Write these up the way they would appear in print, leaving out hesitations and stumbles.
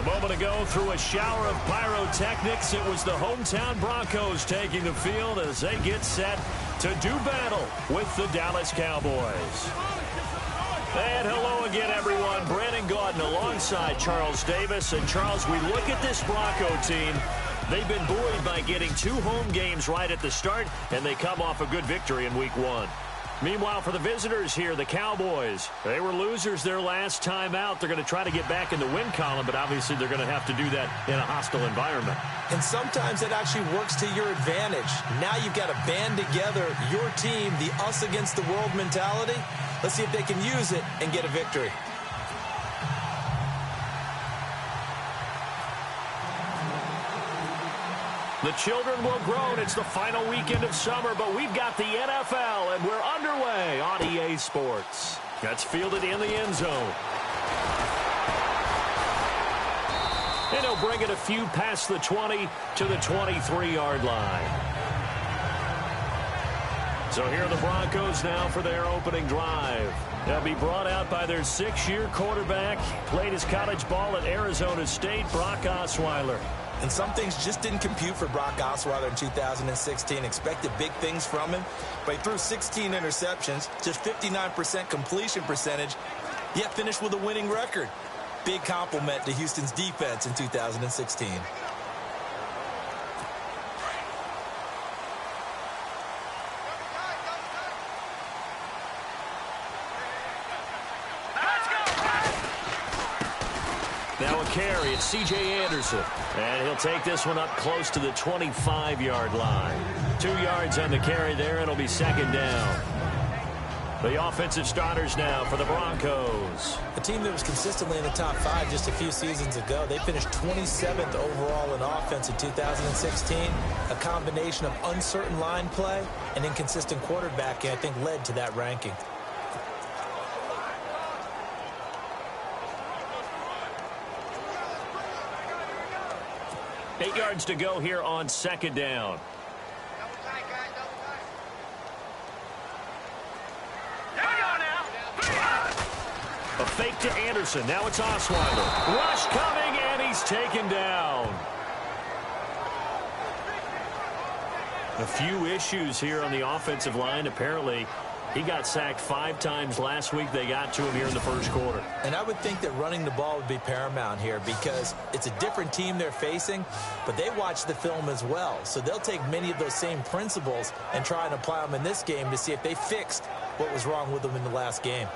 moment ago, through a shower of pyrotechnics, it was the hometown Broncos taking the field as they get set to do battle with the Dallas Cowboys. And hello again, everyone. Brandon Gaudin alongside Charles Davis. And, Charles, we look at this Bronco team. They've been buoyed by getting 2 home games right at the start, and they come off a good victory in Week 1. Meanwhile, for the visitors here, the Cowboys, they were losers their last time out. They're going to try to get back in the win column, but obviously they're going to have to do that in a hostile environment. And sometimes it actually works to your advantage. Now you've got to band together your team, the us against the world mentality. Let's see if they can use it and get a victory. The children will groan. It's the final weekend of summer, but we've got the NFL, and we're underway on EA Sports. That's fielded in the end zone. And he'll bring it a few past the 20 to the 23-yard line. So here are the Broncos now for their opening drive. They'll be brought out by their 6-year quarterback. Played his college ball at Arizona State, Brock Osweiler. And some things just didn't compute for Brock Osweiler in 2016. Expected big things from him, but he threw 16 interceptions, just 59% completion percentage, yet finished with a winning record. Big compliment to Houston's defense in 2016. Now a carry, it's C.J. Anderson. And he'll take this one up close to the 25-yard line. 2 yards on the carry there, and it'll be second down. The offensive starters now for the Broncos. A team that was consistently in the top 5 just a few seasons ago. They finished 27th overall in offense in 2016. A combination of uncertain line play and inconsistent quarterbacking, I think, led to that ranking. Eight yards to go here on second down. A fake to Anderson. Now it's Osweiler. Rush coming, and he's taken down. A few issues here on the offensive line. Apparently, he got sacked 5 times last week. They got to him here in the first quarter. And I would think that running the ball would be paramount here because it's a different team they're facing, but they watch the film as well. So they'll take many of those same principles and try and apply them in this game to see if they fixed what was wrong with them in the last game.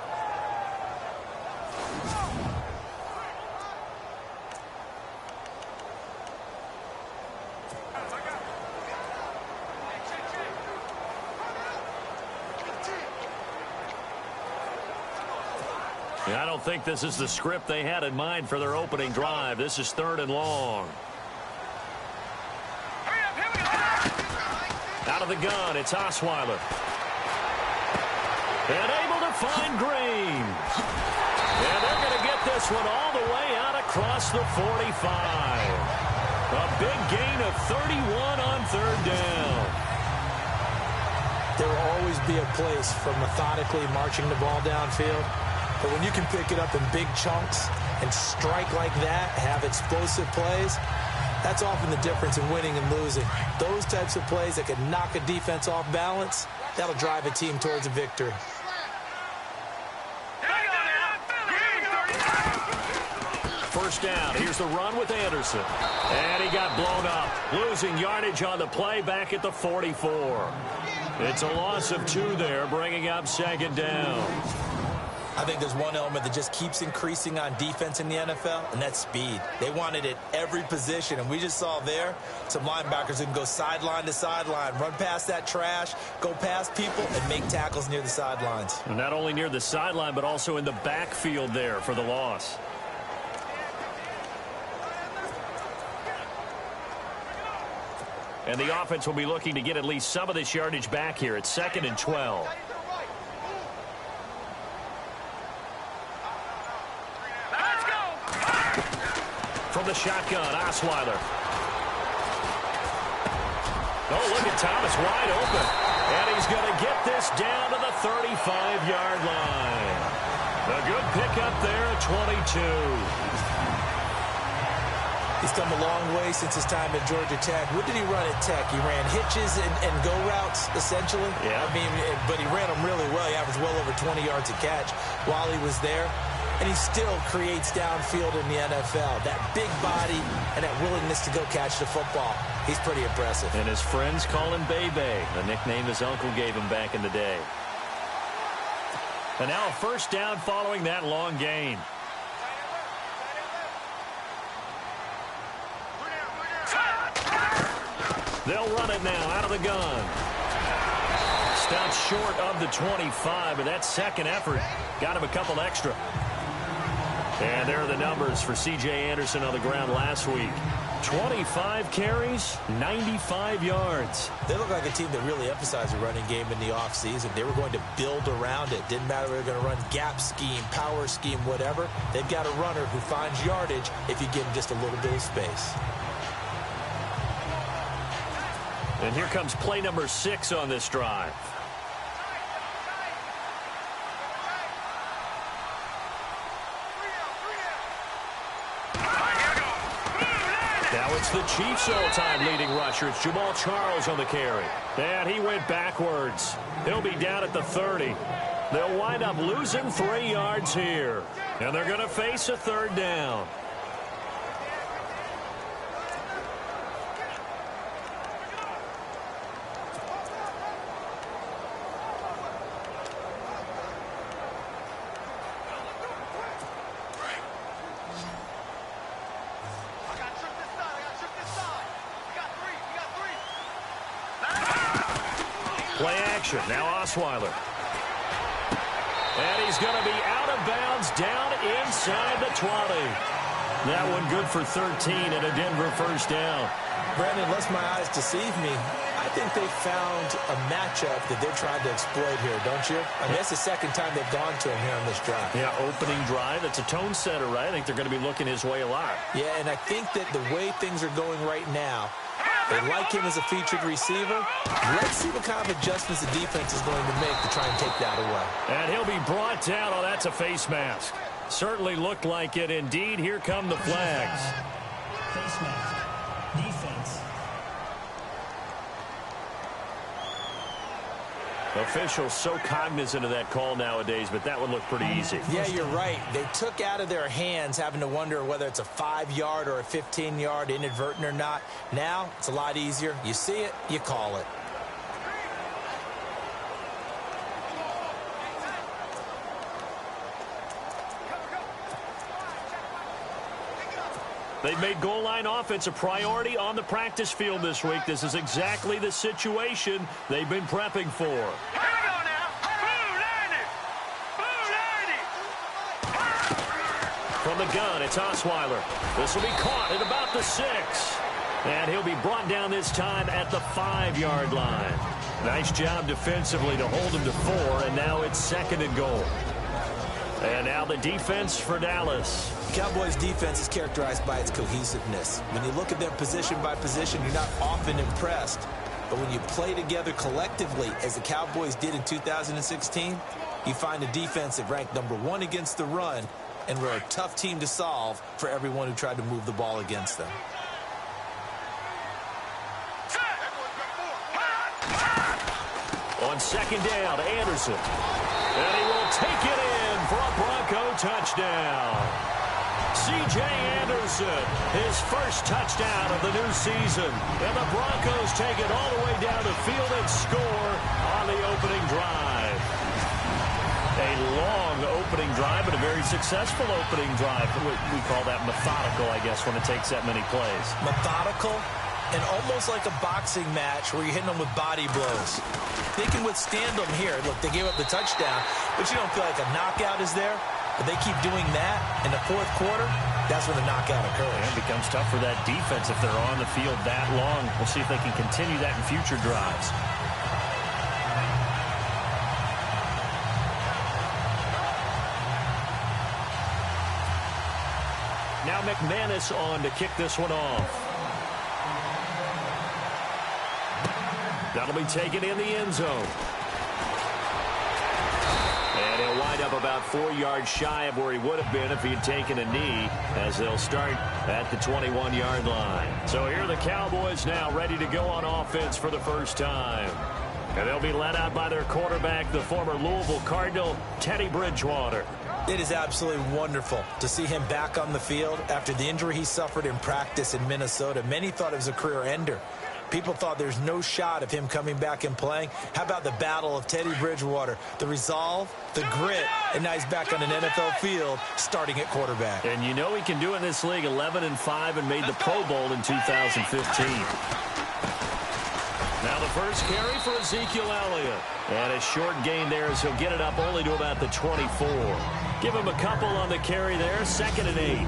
I don't think this is the script they had in mind for their opening drive. This is 3rd and long. Out of the gun, it's Osweiler. And able to find Green. And they're going to get this one all the way out across the 45. A big gain of 31 on 3rd down. There will always be a place for methodically marching the ball downfield. But when you can pick it up in big chunks and strike like that, have explosive plays, that's often the difference in winning and losing. Those types of plays that can knock a defense off balance, that'll drive a team towards a victory. First down. Here's the run with Anderson. And he got blown up. Losing yardage on the play back at the 44. It's a loss of 2 there, bringing up second down. I think there's one element that just keeps increasing on defense in the NFL, and that's speed. They want it at every position, and we just saw there some linebackers who can go sideline to sideline, run past that trash, go past people, and make tackles near the sidelines. And not only near the sideline, but also in the backfield there for the loss. And the offense will be looking to get at least some of this yardage back here. It's 2nd and 12. From the shotgun, Osweiler. Oh, look at Thomas wide open. And he's going to get this down to the 35-yard line. A good pickup there at 22. He's come a long way since his time at Georgia Tech. What did he run at Tech? He ran hitches and go routes, essentially. Yeah. I mean, but he ran them really well. He averaged well over 20 yards a catch while he was there. And he still creates downfield in the NFL. That big body and that willingness to go catch the football. He's pretty impressive. And his friends call him Bebe, the nickname his uncle gave him back in the day. And now a first down following that long gain. They'll run it now out of the gun. Stopped short of the 25, but that second effort got him a couple extra. And there are the numbers for C.J. Anderson on the ground last week. 25 carries, 95 yards. They look like a team that really emphasized the running game in the offseason. They were going to build around it. Didn't matter if they were going to run gap scheme, power scheme, whatever. They've got a runner who finds yardage if you give him just a little bit of space. And here comes play number 6 on this drive. Now it's the Chiefs' all-time leading rusher. It's Jamal Charles on the carry. And he went backwards. He'll be down at the 30. They'll wind up losing 3 yards here. And they're going to face a third down. Play action. Now Osweiler. And he's going to be out of bounds down inside the 20. That one good for 13 and a Denver first down. Brandon, unless my eyes deceive me, I think they found a matchup that they're trying to exploit here, don't you? I mean, that's the second time they've gone to him here on this drive. Yeah, opening drive. It's a tone setter, right? I think they're going to be looking his way a lot. Yeah, and I think that the way things are going right now, they like him as a featured receiver. Let's see what kind of adjustments the defense is going to make to try and take that away. And he'll be brought down. Oh, that's a face mask. Certainly looked like it. Indeed, here come the flags. Face mask. Defense. Officials so cognizant of that call nowadays, but that would look pretty easy. Yeah, you're right. They took out of their hands having to wonder whether it's a 5-yard or a 15-yard, inadvertent or not. Now, it's a lot easier. You see it, you call it. They've made goal line offense a priority on the practice field this week. This is exactly the situation they've been prepping for. Here we go now. From the gun, it's Osweiler. This will be caught at about the 6. And he'll be brought down this time at the 5-yard line. Nice job defensively to hold him to 4, and now it's 2nd and goal. And now the defense for Dallas. Cowboys' defense is characterized by its cohesiveness. When you look at them position by position, you're not often impressed. But when you play together collectively, as the Cowboys did in 2016, you find a defense that ranked number 1 against the run and were a tough team to solve for everyone who tried to move the ball against them. On 2nd down, Anderson. And he will take it in for a Bronco touchdown. C.J. Anderson, his first touchdown of the new season. And the Broncos take it all the way down the field and score on the opening drive. A long opening drive, but a very successful opening drive. We call that methodical, I guess, when it takes that many plays. Methodical and almost like a boxing match where you're hitting them with body blows. They can withstand them here. Look, they gave up the touchdown, but you don't feel like a knockout is there. But they keep doing that in the 4th quarter, that's when the knockout occurs. And it becomes tough for that defense if they're on the field that long. We'll see if they can continue that in future drives. Now McManus on to kick this one off. That'll be taken in the end zone. And he'll wind up about 4 yards shy of where he would have been if he had taken a knee, as they'll start at the 21-yard line. So here are the Cowboys now ready to go on offense for the first time. And they'll be led out by their quarterback, the former Louisville Cardinal, Teddy Bridgewater. It is absolutely wonderful to see him back on the field after the injury he suffered in practice in Minnesota. Many thought it was a career ender. People thought there's no shot of him coming back and playing. How about the battle of Teddy Bridgewater? The resolve, the grit, and now he's back on an NFL field starting at quarterback. And you know he can do in this league, 11-5, and made the Pro Bowl in 2015. Now the first carry for Ezekiel Elliott. And a short gain there as he'll get it up only to about the 24. Give him a couple on the carry there, 2nd and 8.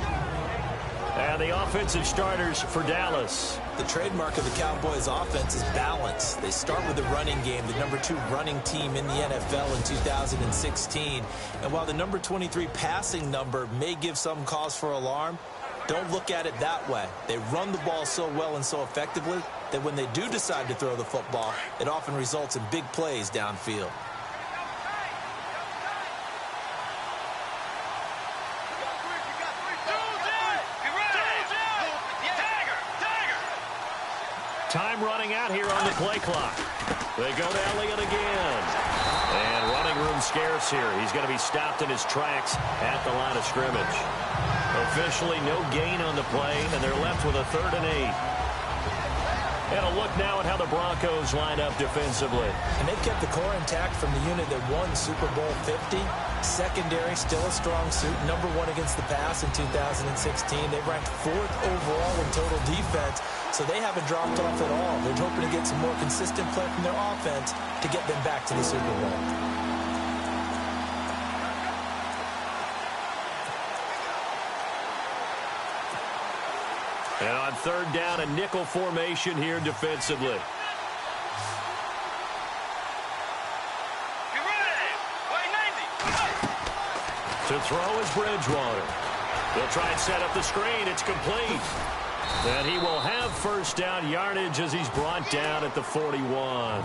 And the offensive starters for Dallas. The trademark of the Cowboys offense is balance. They start with the running game, the number 2 running team in the NFL in 2016. And while the number 23 passing number may give some cause for alarm, don't look at it that way. They run the ball so well and so effectively that when they do decide to throw the football, it often results in big plays downfield. Time running out here on the play clock. They go to Elliott again. And running room scarce here. He's going to be stopped in his tracks at the line of scrimmage. Officially no gain on the play, and they're left with a 3rd and 8. And a look now at how the Broncos line up defensively. And they've kept the core intact from the unit that won Super Bowl 50. Secondary, still a strong suit. Number 1 against the pass in 2016. They've ranked 4th overall in total defense, so they haven't dropped off at all. They're hoping to get some more consistent play from their offense to get them back to the Super Bowl. And on 3rd down, a nickel formation here defensively. To throw is Bridgewater. They'll try and set up the screen. It's complete. And he will have 1st down yardage as he's brought down at the 41.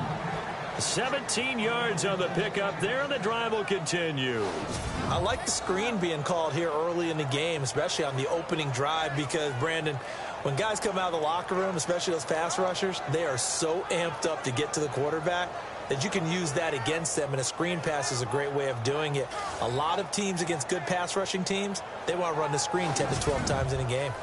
17 yards on the pickup there, and the drive will continue. I like the screen being called here early in the game, especially on the opening drive, because, Brandon, when guys come out of the locker room, especially those pass rushers, they are so amped up to get to the quarterback that you can use that against them, and a screen pass is a great way of doing it. A lot of teams against good pass rushing teams, they want to run the screen 10 to 12 times in a game.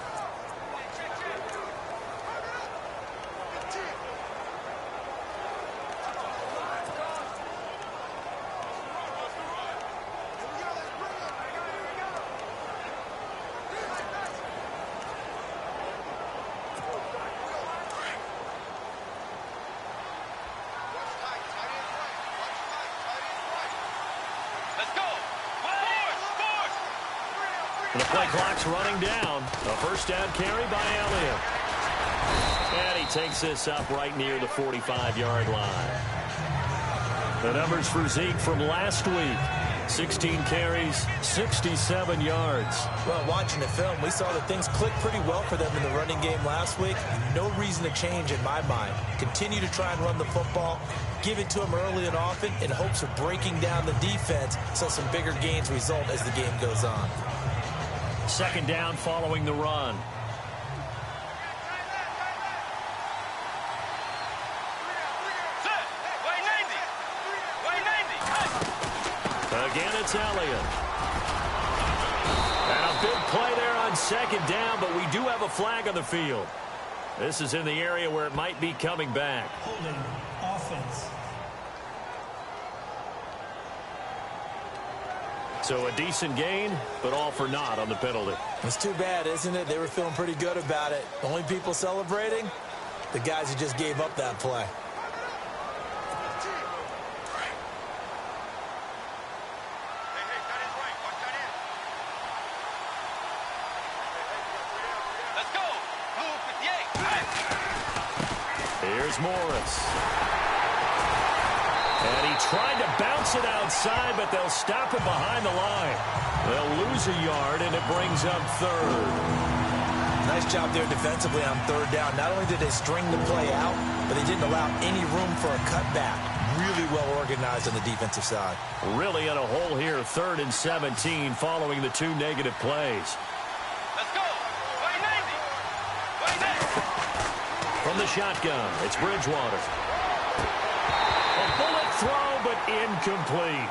The play clock's running down. A 1st down carry by Elliott. And he takes this up right near the 45-yard line. The numbers for Zeke from last week. 16 carries, 67 yards. Well, watching the film, we saw that things clicked pretty well for them in the running game last week. No reason to change in my mind. Continue to try and run the football. Give it to them early and often in hopes of breaking down the defense so some bigger gains result as the game goes on. 2nd down following the run. Again, it's Elliott. And a big play there on 2nd down, but we do have a flag on the field. This is in the area where it might be coming back. Holding offense. So a decent gain, but all for naught on the penalty. It's too bad, isn't it? They were feeling pretty good about it. The only people celebrating, the guys who just gave up that play. Here's Morris. And he tried to bounce it outside, but they'll stop it behind the line. They'll lose a yard, and it brings up 3rd. Nice job there defensively on 3rd down. Not only did they string the play out, but they didn't allow any room for a cutback. really well organized on the defensive side. Really in a hole here, 3rd and 17 following the 2 negative plays. Let's go. From the shotgun, it's Bridgewater. A bullet throw, but incomplete.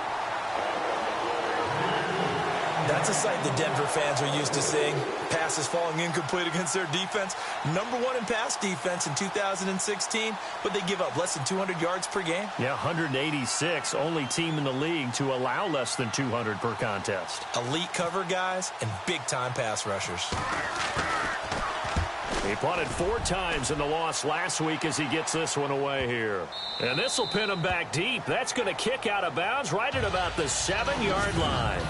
That's a sight the Denver fans are used to seeing. Passes falling incomplete against their defense. Number 1 in pass defense in 2016, but they give up less than 200 yards per game. Yeah, 186, only team in the league to allow less than 200 per contest. Elite cover guys and big-time pass rushers. He punted 4 times in the loss last week as he gets this one away here. And this will pin him back deep. That's going to kick out of bounds right at about the 7-yard line.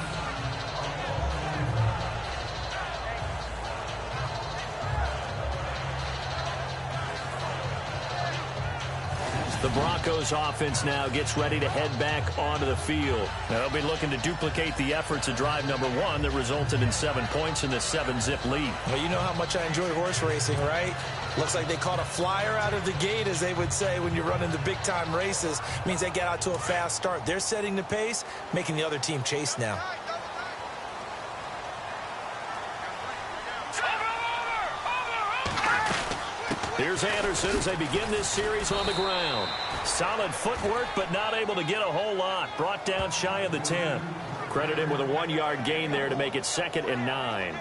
The Broncos offense now gets ready to head back onto the field. They'll be looking to duplicate the efforts of drive number 1 that resulted in 7 points in the 7-zip lead. Well, you know how much I enjoy horse racing, right? Looks like they caught a flyer out of the gate, as they would say when you're running the big-time races. Means they get out to a fast start. They're setting the pace, making the other team chase now. Here's Anderson as they begin this series on the ground. Solid footwork, but not able to get a whole lot. Brought down shy of the 10. Credit him with a 1-yard gain there to make it 2nd and 9.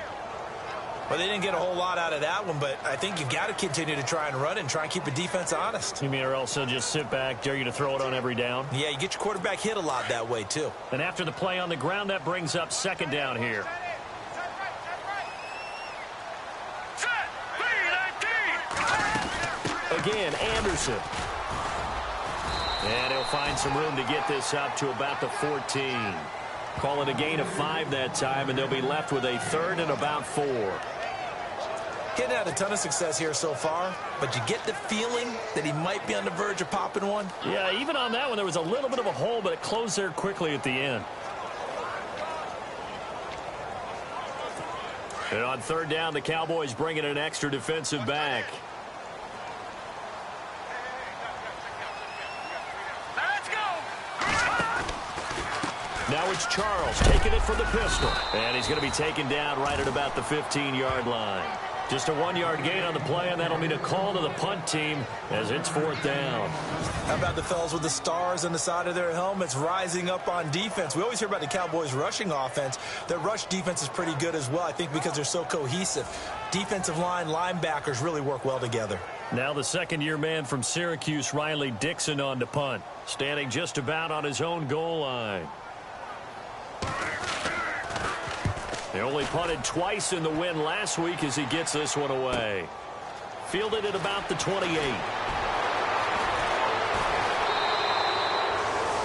Well, they didn't get a whole lot out of that one, but I think you've got to continue to try and run and try and keep the defense honest. You mean or else they'll just sit back, dare you to throw it on every down? Yeah, you get your quarterback hit a lot that way, too. And after the play on the ground, that brings up 2nd down here. Again, Anderson. And he'll find some room to get this up to about the 14. Call it a gain of 5 that time, and they'll be left with a 3rd and about 4. Getting had a ton of success here so far, but you get the feeling that he might be on the verge of popping one. Yeah, even on that one, there was a little bit of a hole, but it closed there quickly at the end. And on 3rd down, the Cowboys bring in an extra defensive back. Now it's Charles taking it from the pistol. And he's going to be taken down right at about the 15-yard line. Just a 1-yard gain on the play, and that'll mean a call to the punt team as it's 4th down. How about the fellas with the stars on the side of their helmets rising up on defense? We always hear about the Cowboys' rushing offense. Their rush defense is pretty good as well, I think, because they're so cohesive. Defensive line, linebackers really work well together. Now the 2nd-year man from Syracuse, Riley Dixon, on to punt, standing just about on his own goal line. They only punted twice in the win last week as he gets this one away. Fielded at about the 28.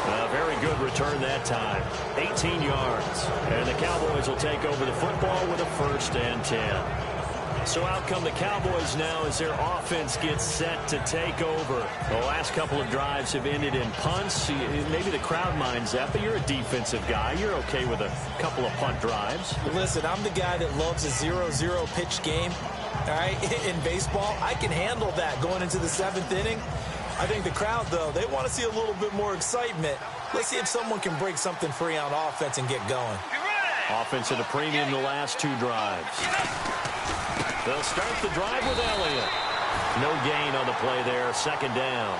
A very good return that time. 18 yards. And the Cowboys will take over the football with a 1st and 10. So out come the Cowboys now as their offense gets set to take over. The last couple of drives have ended in punts. Maybe the crowd minds that, but you're a defensive guy. You're okay with a couple of punt drives. Listen, I'm the guy that loves a 0-0 pitch game. All right, in baseball, I can handle that going into the 7th inning. I think the crowd, though, they want to see a little bit more excitement. Let's see if someone can break something free on offense and get going. Offense at a premium the last 2 drives. They'll start the drive with Elliott. No gain on the play there, 2nd down.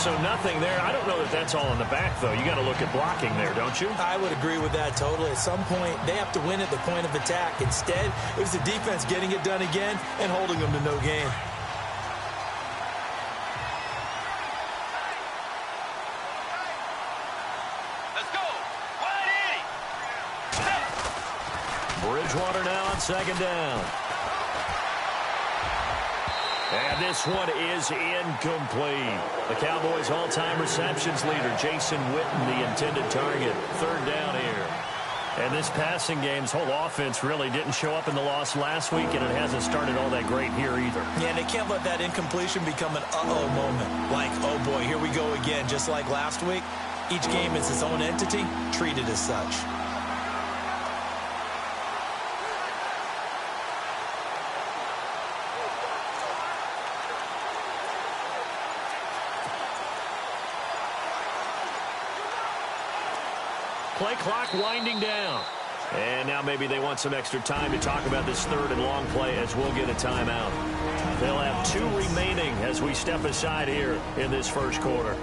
So nothing there. I don't know that that's all in the back, though. You got to look at blocking there, don't you? I would agree with that totally. At some point, they have to win at the point of attack. Instead, it was the defense getting it done again and holding them to no gain. Let's go. 180. Bridgewater now on 2nd down. And this one is incomplete. The Cowboys' all-time receptions leader, Jason Witten, the intended target. 3rd down here. And this passing game's whole offense really didn't show up in the loss last week, and it hasn't started all that great here either. Yeah, and they can't let that incompletion become an uh-oh moment. Like, oh boy, here we go again, just like last week. Each game is its own entity, treated as such. Play clock winding down. And now maybe they want some extra time to talk about this third and long play as we'll get a timeout. They'll have 2 remaining as we step aside here in this first quarter.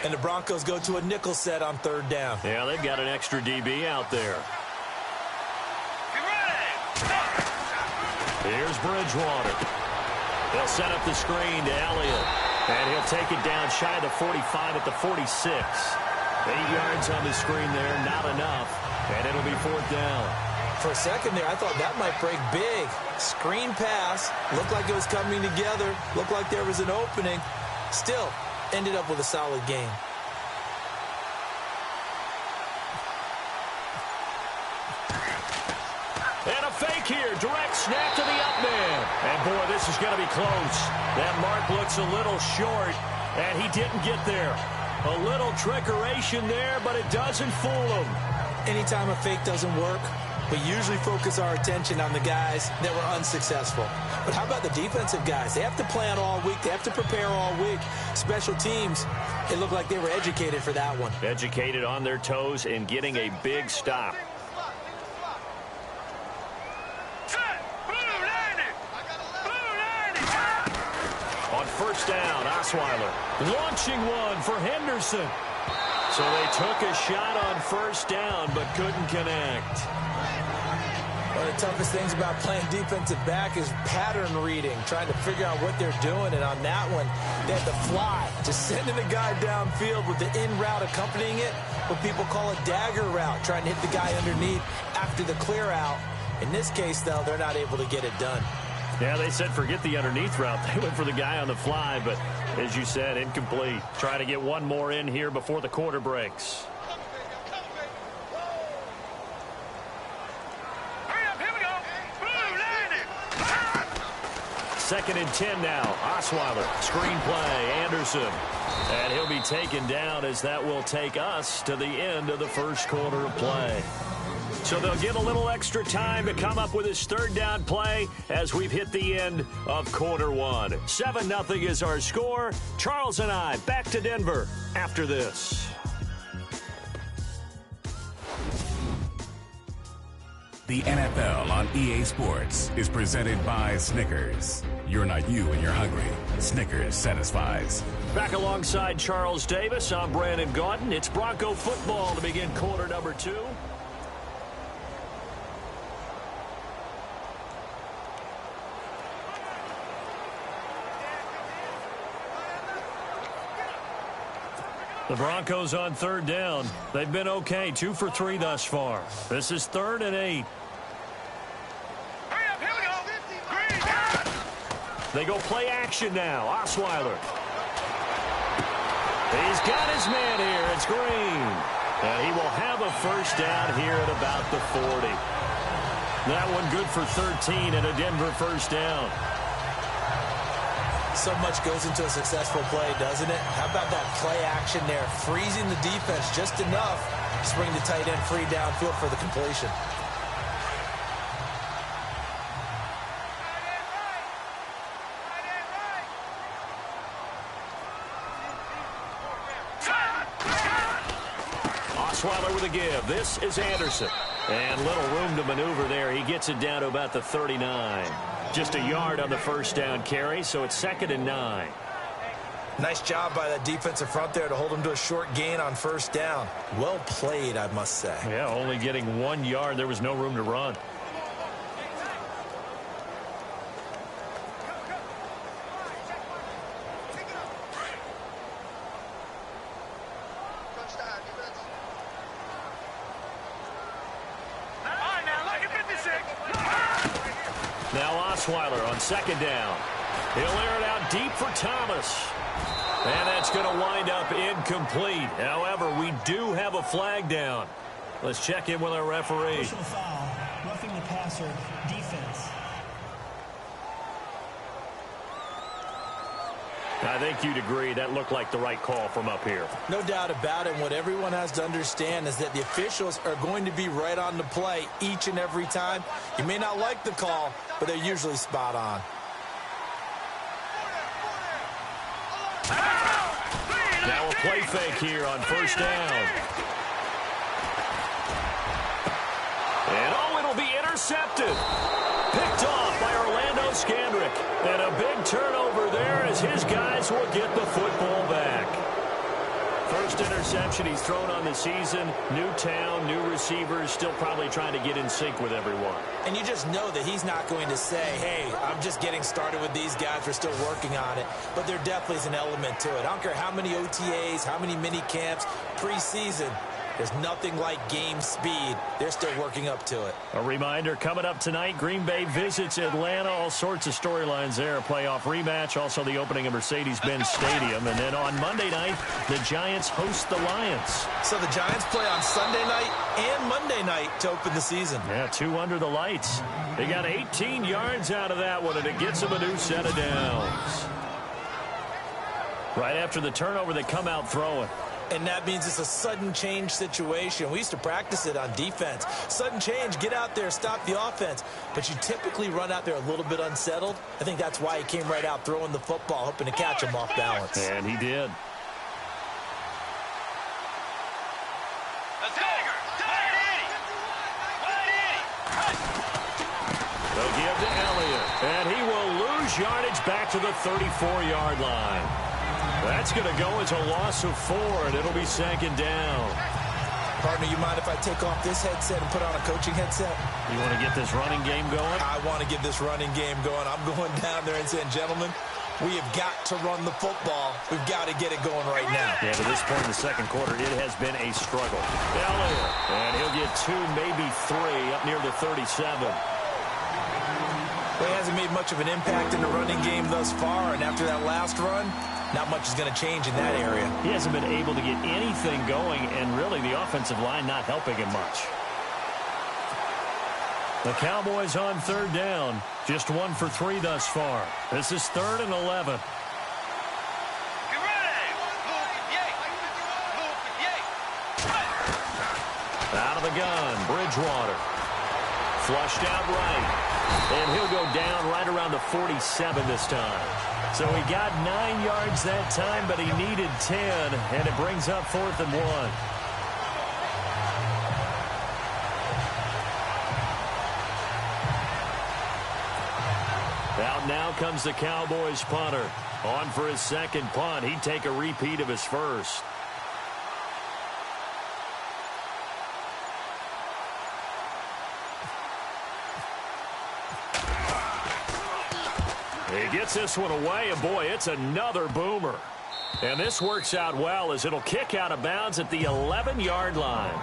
And the Broncos go to a nickel set on third down. Yeah, they've got an extra DB out there. Here's Bridgewater. They'll set up the screen to Elliott. And he'll take it down shy of the 45 at the 46. 8 yards on the screen there, not enough. And it'll be fourth down. For a second there, I thought that might break big. Screen pass. Looked like it was coming together. Looked like there was an opening. Still, ended up with a solid game. And a fake here. Direct snap to the up man. And, boy, this is going to be close. That mark looks a little short, and he didn't get there. A little trickeration there, but it doesn't fool him. Anytime a fake doesn't work, we usually focus our attention on the guys that were unsuccessful. But how about the defensive guys? They have to plan all week. They have to prepare all week. Special teams, it looked like they were educated for that one. Educated on their toes and getting a big stop. On first down, Osweiler launching one for Henderson. So they took a shot on first down but couldn't connect. One of the toughest things about playing defensive back is pattern reading, trying to figure out what they're doing. And on that one, they had to fly, just sending a guy downfield with the in route accompanying it, what people call a dagger route, trying to hit the guy underneath after the clear out. In this case, though, they're not able to get it done. Yeah, they said forget the underneath route. They went for the guy on the fly, but as you said, incomplete. Trying to get one more in here before the quarter breaks. Second and 10 now. Osweiler, screen play, Anderson. And he'll be taken down as that will take us to the end of the first quarter of play. So they'll get a little extra time to come up with his third down play as we've hit the end of quarter one. 7-0 is our score. Charles and I back to Denver after this. The NFL on EA Sports is presented by Snickers. You're not you when you're hungry. Snickers satisfies. Back alongside Charles Davis, I'm Brandon Gaudin. It's Bronco football to begin quarter number 2. The Broncos on third down. They've been okay, 2 for 3 thus far. This is 3rd and 8. They go play action now. Osweiler. He's got his man here. It's Green. And he will have a first down here at about the 40. That one good for 13 and a Denver first down. So much goes into a successful play, doesn't it? How about that play action there? Freezing the defense just enough to bring the tight end free downfield for the completion. Osweiler with a give. This is Anderson. And little room to maneuver there. He gets it down to about the 39. Just a yard on the first down carry, so it's 2nd and 9. Nice job by that defensive front there to hold him to a short gain on first down. Well played, I must say. Yeah, only getting 1 yard. There was no room to run. Now Osweiler on 2nd down. He'll air it out deep for Thomas. And that's going to wind up incomplete. However, we do have a flag down. Let's check in with our referee. Personal foul, roughing the passer, defense. I think you'd agree that looked like the right call from up here. No doubt about it. What everyone has to understand is that the officials are going to be right on the play each and every time. You may not like the call, but they're usually spot on. Now a play fake here on first down. And oh, it'll be intercepted. Picked off by Orlando Scandrick. And a big turnover there as his guys will get the football back. First interception he's thrown on the season. New town, new receivers, still probably trying to get in sync with everyone. And you just know that he's not going to say, hey, I'm just getting started with these guys. We're still working on it. But there definitely is an element to it. I don't care how many OTAs, how many mini camps, preseason. There's nothing like game speed. They're still working up to it. A reminder, coming up tonight, Green Bay visits Atlanta. All sorts of storylines there. A playoff rematch, also the opening of Mercedes-Benz Stadium. And then on Monday night, the Giants host the Lions. So the Giants play on Sunday night and Monday night to open the season. Yeah, 2 under the lights. They got 18 yards out of that one, and it gets them a new set of downs. Right after the turnover, they come out throwing. And that means it's a sudden change situation. We used to practice it on defense. Sudden change, get out there, stop the offense. But you typically run out there a little bit unsettled. I think that's why he came right out throwing the football, hoping to catch him off balance. And he did. Let's go. They'll give to Elliott. And he will lose yardage back to the 34-yard line. That's going to go as a loss of 4, and it'll be 2nd down. Partner, you mind if I take off this headset and put on a coaching headset? You want to get this running game going? I want to get this running game going. I'm going down there and saying, gentlemen, we have got to run the football. We've got to get it going right now. Yeah, to this point in the second quarter, it has been a struggle. Elliott, and he'll get 2, maybe 3, up near the 37. Well, he hasn't made much of an impact in the running game thus far, and after that last run, not much is going to change in that area. He hasn't been able to get anything going, and really the offensive line not helping him much. The Cowboys on 3rd down. Just 1 for 3 thus far. This is 3rd and 11. Out of the gun, Bridgewater. Flushed out right. And he'll go down right around the 47 this time. So he got 9 yards that time, but he needed 10, and it brings up 4th and 1. Out now comes the Cowboys punter. On for his 2nd punt. He'd take a repeat of his first. He gets this one away, and boy, it's another boomer. And this works out well as it'll kick out of bounds at the 11-yard line.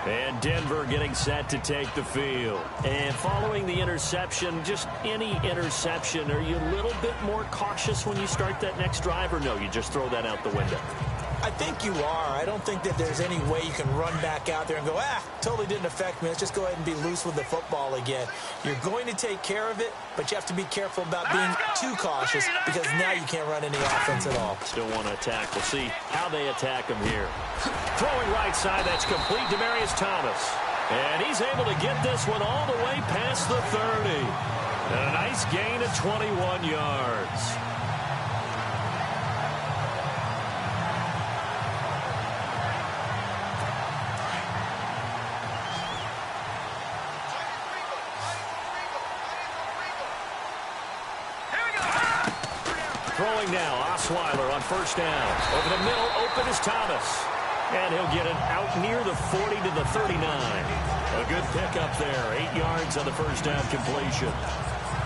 And Denver getting set to take the field. And following the interception, just any interception, are you a little bit more cautious when you start that next drive, or no, you just throw that out the window? I think you are. I don't think that there's any way you can run back out there and go, totally didn't affect me. Let's just go ahead and be loose with the football again. You're going to take care of it, but you have to be careful about being too cautious because now you can't run any offense at all. Still want to attack. We'll see how they attack him here. Throwing right side, that's complete. Demaryius Thomas. And he's able to get this one all the way past the 30. And a nice gain of 21 yards. Throwing now, Osweiler on first down. Over the middle, open is Thomas. And he'll get it out near the 40 to the 39. A good pickup there. 8 yards on the first down completion.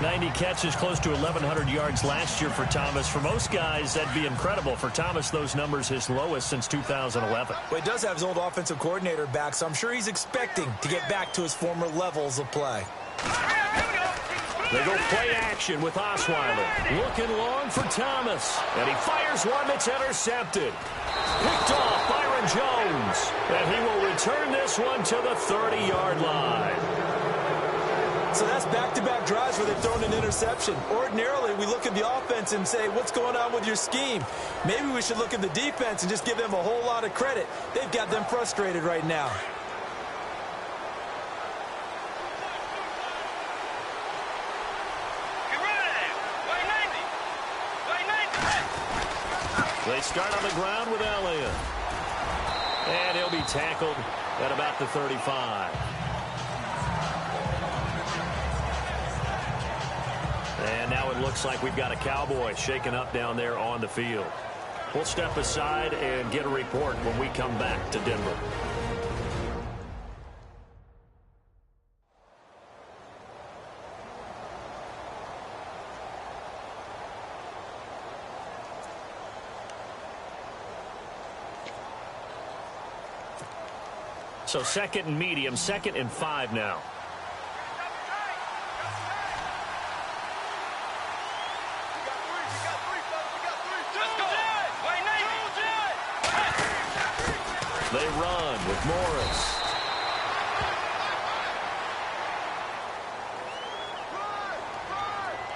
90 catches, close to 1,100 yards last year for Thomas. For most guys, that'd be incredible. For Thomas, those numbers his lowest since 2011. Well, he does have his old offensive coordinator back, so I'm sure he's expecting to get back to his former levels of play. They go play action with Osweiler. Looking long for Thomas. And he fires one that's intercepted. Picked off Byron Jones. And he will return this one to the 30-yard line. So that's back-to-back drives where they've thrown an interception. Ordinarily, we look at the offense and say, what's going on with your scheme? Maybe we should look at the defense and just give them a whole lot of credit. They've got them frustrated right now. They start on the ground with Elliott. And he'll be tackled at about the 35. And now it looks like we've got a Cowboy shaken up down there on the field. We'll step aside and get a report when we come back to Denver. So second and medium, 2nd and 5 now. They run with Morris.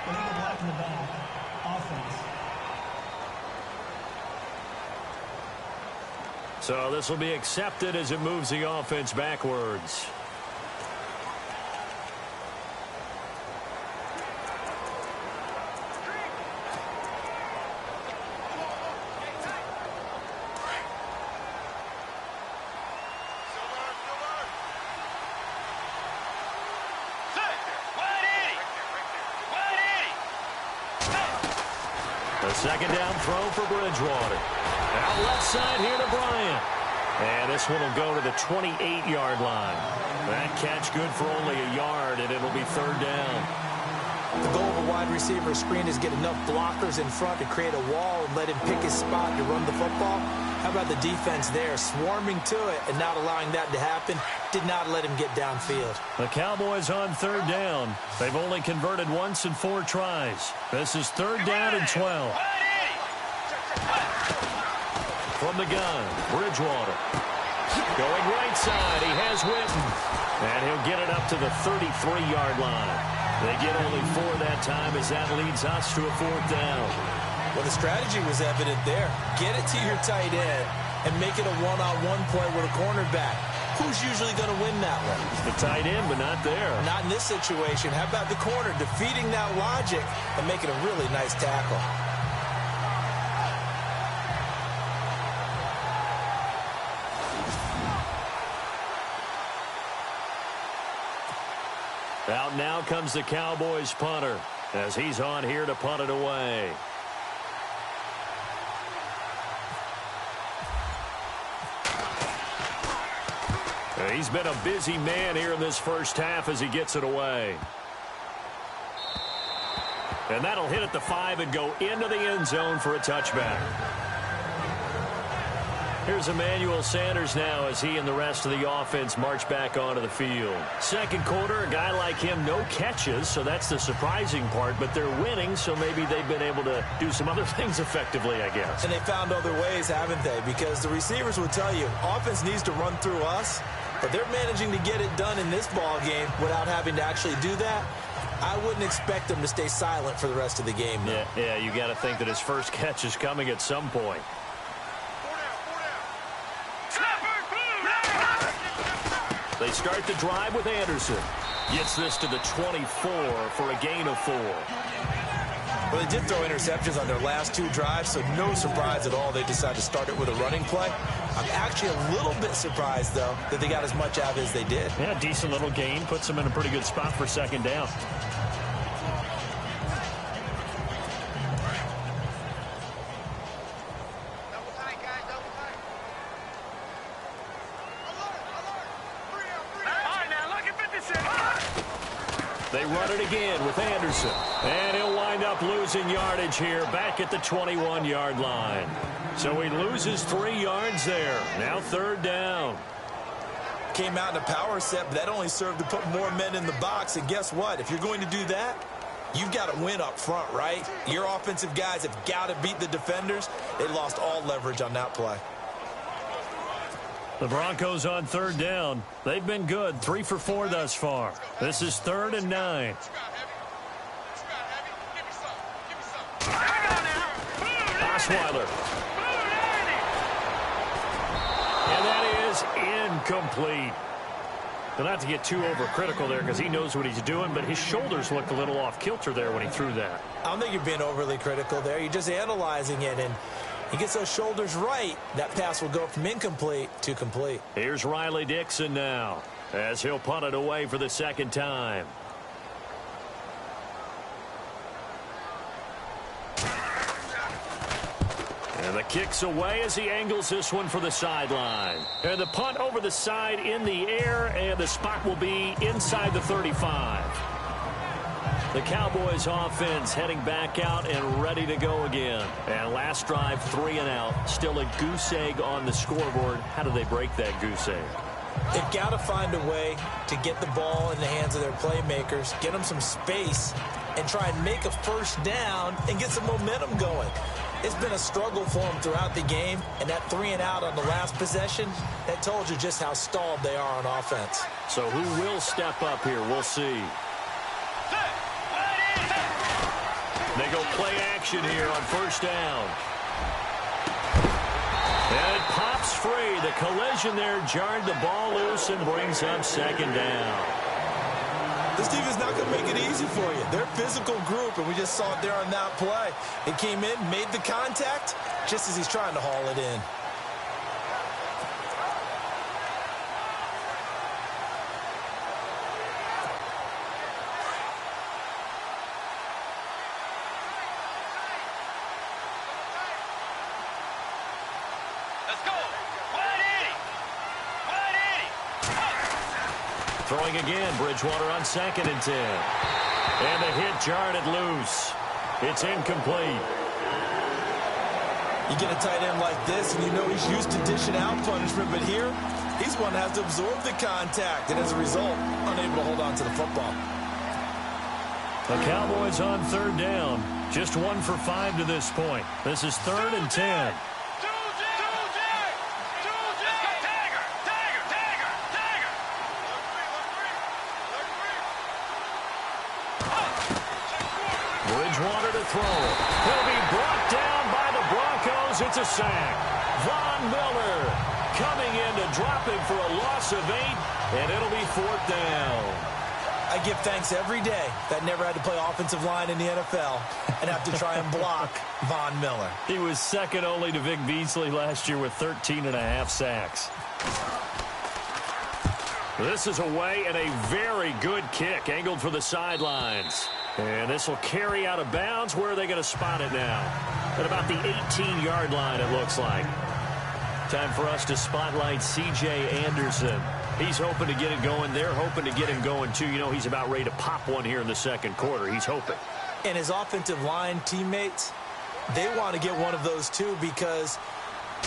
Putting the block in the back. Offense. So this will be accepted as it moves the offense backwards. A second down throw for Bridgewater. Out left side here to Bryant. And this one will go to the 28-yard line. That catch good for only a yard, and it'll be 3rd down. The goal of a wide receiver screen is get enough blockers in front to create a wall and let him pick his spot to run the football. How about the defense there, swarming to it and not allowing that to happen? Did not let him get downfield. The Cowboys on 3rd down. They've only converted once in 4 tries. This is 3rd down and 12. From the gun, Bridgewater. Going right side, he has Witten. And he'll get it up to the 33-yard line. They get only 4 that time as that leads us to a 4th down. Well, the strategy was evident there. Get it to your tight end and make it a one-on-one play with a cornerback. Who's usually going to win that one? The tight end, but not there. Not in this situation. How about the corner defeating that logic and making a really nice tackle? Out now comes the Cowboys punter as he's on here to punt it away. He's been a busy man here in this first half as he gets it away. And that'll hit at the 5 and go into the end zone for a touchback. Here's Emmanuel Sanders now as he and the rest of the offense march back onto the field. Second quarter, a guy like him, no catches, so that's the surprising part, but they're winning, so maybe they've been able to do some other things effectively, I guess. And they found other ways, haven't they? Because the receivers will tell you, offense needs to run through us, but they're managing to get it done in this ball game without having to actually do that. I wouldn't expect them to stay silent for the rest of the game, though. Yeah, you got to think that his first catch is coming at some point. They start the drive with Anderson. Gets this to the 24 for a gain of 4. Well, they did throw interceptions on their last 2 drives, so no surprise at all they decided to start it with a running play. I'm actually a little bit surprised, though, that they got as much out of it as they did. Yeah, decent little gain. Puts them in a pretty good spot for second down. They run it again with Anderson. And he'll wind up losing yardage here back at the 21-yard line. So he loses 3 yards there. Now third down. Came out in a power set, but that only served to put more men in the box. And guess what? If you're going to do that, you've got to win up front, right? Your offensive guys have got to beat the defenders. They lost all leverage on that play. The Broncos on third down. They've been good, 3 for 4 thus far. This is 3rd and 9. Osweiler. And that is incomplete. But not to get too overcritical there because he knows what he's doing, but his shoulders looked a little off kilter there when he threw that. I don't think you're being overly critical there. You're just analyzing it, and he gets those shoulders right. That pass will go from incomplete to complete. Here's Riley Dixon now as he'll punt it away for the second time. And the kick's away as he angles this one for the sideline. And the punt over the side in the air, and the spot will be inside the 35. The Cowboys offense heading back out and ready to go again. And last drive, 3 and out. Still a goose egg on the scoreboard. How do they break that goose egg? They've got to find a way to get the ball in the hands of their playmakers, get them some space, and try and make a first down and get some momentum going. It's been a struggle for them throughout the game, and that 3 and out on the last possession, that told you just how stalled they are on offense. So who will step up here? We'll see. They go play action here on first down. And it pops free. The collision there jarred the ball loose and brings up second down. This team is not going to make it easy for you. They're a physical group, and we just saw it there on that play. It came in, made the contact, just as he's trying to haul it in. Throwing again, Bridgewater on 2nd and 10. And the hit jarred it loose. It's incomplete. You get a tight end like this, and you know he's used to dishing out punishment, but here, he's one that has to absorb the contact, and as a result, unable to hold on to the football. The Cowboys on third down. Just 1 for 5 to this point. This is 3rd and 10. Bridgewater to throw. He'll be brought down by the Broncos. It's a sack. Von Miller coming in to drop him for a loss of 8, and it'll be 4th down. I give thanks every day that I never had to play offensive line in the NFL and have to try and block Von Miller. He was second only to Vic Beasley last year with 13.5 sacks. This is away and a very good kick angled for the sidelines. And this will carry out of bounds. Where are they going to spot it now? At about the 18-yard line, it looks like. Time for us to spotlight C.J. Anderson. He's hoping to get it going. They're hoping to get him going, too. You know, he's about ready to pop one here in the second quarter. He's hoping. And his offensive line teammates, they want to get one of those, too, because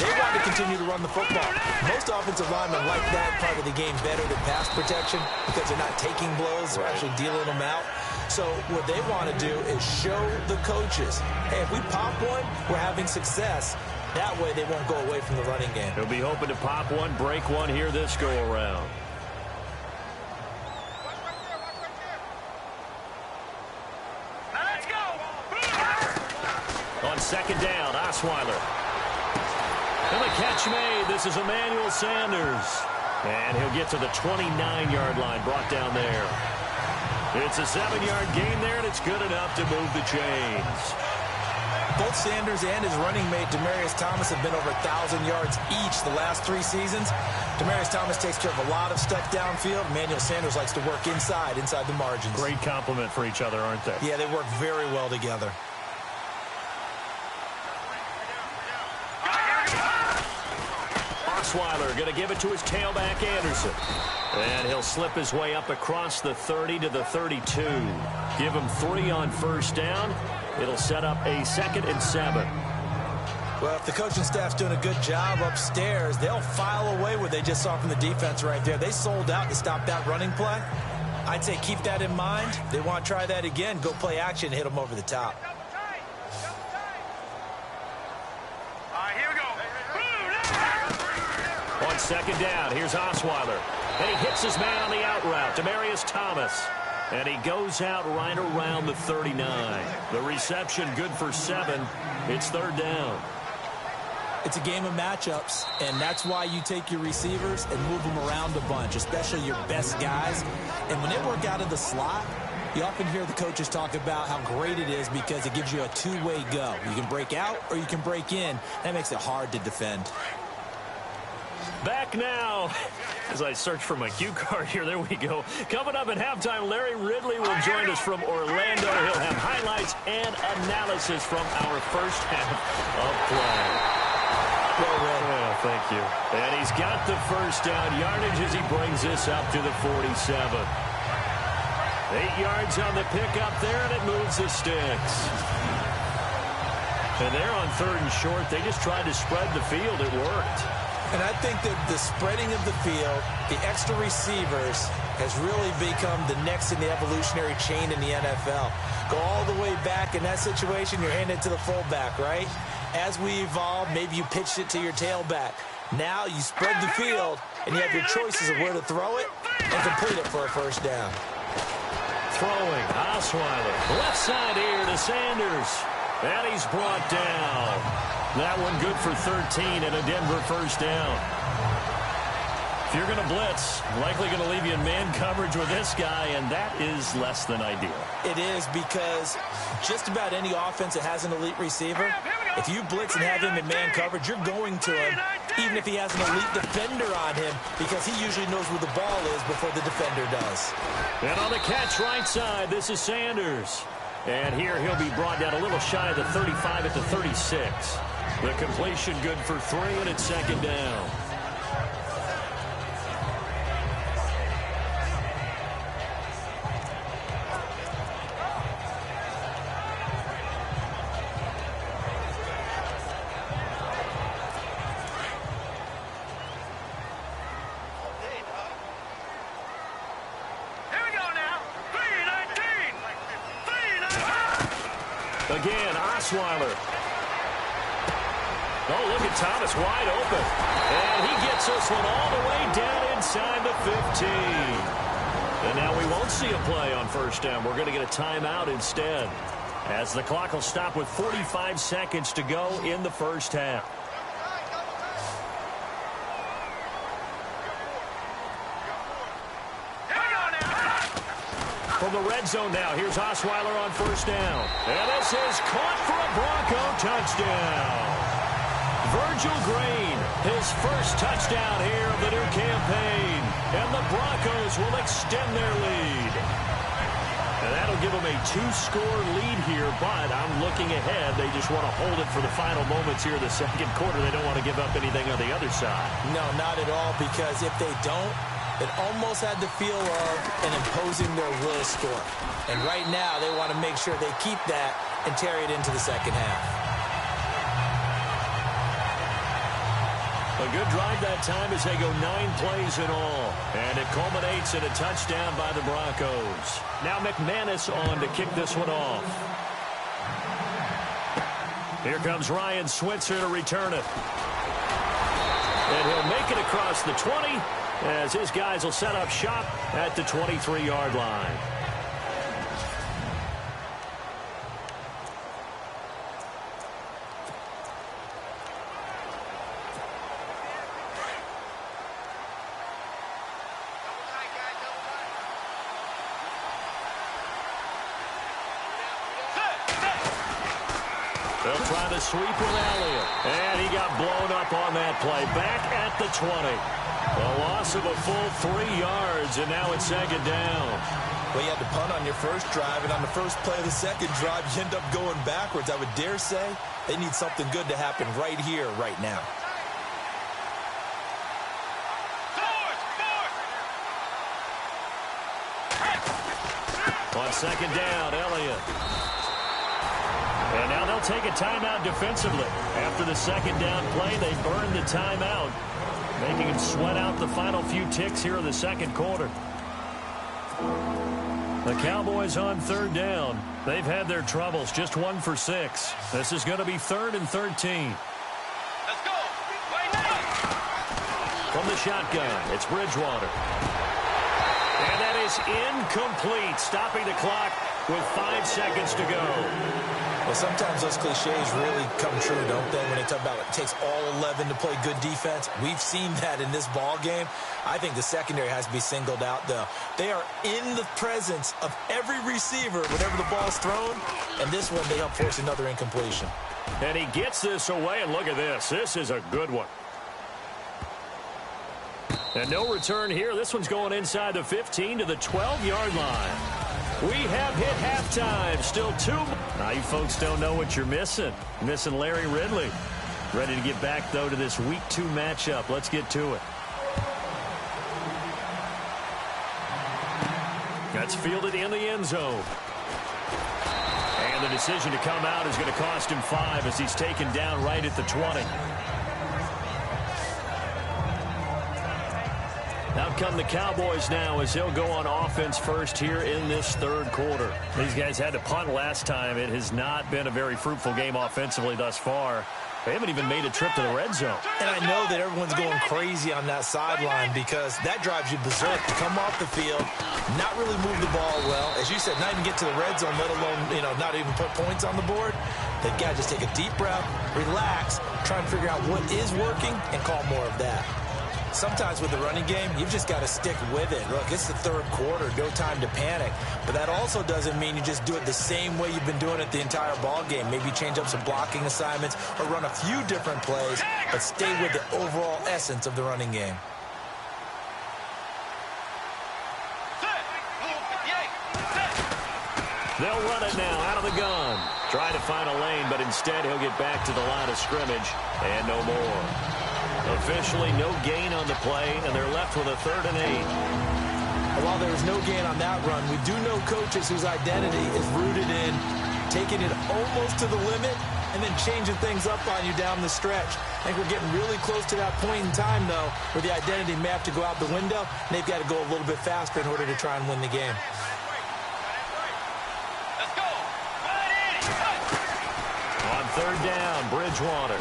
They want to continue to run the football. Most offensive linemen like that part of the game better than pass protection because they're not taking blows, they're actually dealing them out. So what they want to do is show the coaches, hey, if we pop one, we're having success. That way they won't go away from the running game. He'll be hoping to pop one, break one here this go-around. Let's go. On second down, Osweiler. And the catch made. This is Emmanuel Sanders. And he'll get to the 29-yard line, brought down there. It's a 7-yard gain there, and it's good enough to move the chains. Both Sanders and his running mate, Demaryius Thomas, have been over 1,000 yards each the last 3 seasons. Demaryius Thomas takes care of a lot of stuff downfield. Emmanuel Sanders likes to work inside the margins. Great compliment for each other, aren't they? Yeah, they work very well together. Osweiler going to give it to his tailback, Anderson. And he'll slip his way up across the 30 to the 32. Give him 3 on first down. It'll set up a 2nd and 7. Well, if the coaching staff's doing a good job upstairs, they'll file away what they just saw from the defense right there. They sold out to stop that running play. I'd say keep that in mind. They want to try that again. Go play action, hit them over the top. Here we go. On second down, here's Osweiler. And he hits his man on the out route, Demaryius Thomas. And he goes out right around the 39. The reception good for 7. It's 3rd down. It's a game of matchups, and that's why you take your receivers and move them around a bunch, especially your best guys. And when they work out of the slot, you often hear the coaches talk about how great it is because it gives you a two-way go. You can break out or you can break in. That makes it hard to defend. Back now. As I search for my cue card here, there we go. Coming up at halftime, Larry Ridley will join us from Orlando. He'll have highlights and analysis from our first half of play. Well read. Oh, thank you. And he's got the first down yardage as he brings this up to the 47. 8 yards on the pickup there, and it moves the sticks. And they're on 3rd and short. They just tried to spread the field. It worked. And I think that the spreading of the field, the extra receivers, has really become the next in the evolutionary chain in the NFL. Go all the way back in that situation, you're handing it to the fullback, right? As we evolve, maybe you pitched it to your tailback. Now you spread the field, and you have your choices of where to throw it and complete it for a first down. Throwing, Osweiler. Left side here to Sanders. And he's brought down. That one good for 13 and a Denver first down. If you're going to blitz, likely going to leave you in man coverage with this guy, and that is less than ideal. It is because just about any offense that has an elite receiver, if you blitz and have him in man coverage, you're going to him, even if he has an elite defender on him, because he usually knows where the ball is before the defender does. And on the catch right side, this is Sanders. And here he'll be brought down a little shy of the 35 at the 36. The completion good for 3, and it's 2nd down. Again, Osweiler. Oh, look at Thomas wide open. And he gets this one all the way down inside the 15. And now we won't see a play on first down. We're going to get a timeout instead, as the clock will stop with 45 seconds to go in the first half. From the red zone now, here's Osweiler on first down. And this is caught for a Bronco touchdown. Virgil Green, his first touchdown here of the new campaign. And the Broncos will extend their lead. And that'll give them a 2-score lead here, but I'm looking ahead. They just want to hold it for the final moments here in the second quarter. They don't want to give up anything on the other side. No, not at all, because if they don't, it almost had the feel of an imposing their will score. And right now, they want to make sure they keep that and carry it into the second half. A good drive that time as they go 9 plays in all. And it culminates in a touchdown by the Broncos. Now McManus on to kick this one off. Here comes Ryan Switzer to return it. And he'll make it across the 20 as his guys will set up shop at the 23-yard line. They'll try to sweep with Elliott. And he got blown up on that play. Back at the 20. A loss of a full 3 yards, and now it's second down. Well, you had to punt on your first drive, and on the first play of the second drive, you end up going backwards. I would dare say they need something good to happen right here, right now. On second down, Elliott. And now they'll take a timeout defensively. After the second down play, they burned the timeout, making them sweat out the final few ticks here in the second quarter. The Cowboys on third down. They've had their troubles, just 1 for 6. This is going to be 3rd and 13. Let's go. From the shotgun, it's Bridgewater. And that is incomplete, stopping the clock with 5 seconds to go. Well, sometimes those cliches really come true, don't they? When they talk about it takes all 11 to play good defense. We've seen that in this ball game. I think the secondary has to be singled out, though. They are in the presence of every receiver whenever the ball's thrown. And this one, they help force another incompletion. And he gets this away, and look at this. This is a good one. And no return here. This one's going inside the 15 to the 12-yard line. We have hit halftime. Still 2. Now, you folks don't know what you're missing. Missing Larry Ridley. Ready to get back, though, to this Week 2 matchup. Let's get to it. That's fielded in the end zone. And the decision to come out is going to cost him 5 as he's taken down right at the 20. Out come the Cowboys now as they'll go on offense first here in this third quarter. These guys had to punt last time. It has not been a very fruitful game offensively thus far. They haven't even made a trip to the red zone. And I know that everyone's going crazy on that sideline because that drives you berserk to come off the field, not really move the ball well. As you said, not even get to the red zone, let alone, not even put points on the board. They've got to just take a deep breath, relax, try and figure out what is working, and call more of that. Sometimes with the running game, you've just got to stick with it. Look, it's the third quarter, no time to panic. But that also doesn't mean you just do it the same way you've been doing it the entire ball game. Maybe change up some blocking assignments or run a few different plays, but stay with the overall essence of the running game. They'll run it now out of the gun. Try to find a lane, but instead he'll get back to the line of scrimmage and no more. Officially no gain on the play, and they're left with a 3rd and 8. While there was no gain on that run, we do know coaches whose identity is rooted in taking it almost to the limit and then changing things up on you down the stretch. I think we're getting really close to that point in time, though, where the identity may have to go out the window, and they've got to go a little bit faster in order to try and win the game. Let's go. On 3rd down, Bridgewater.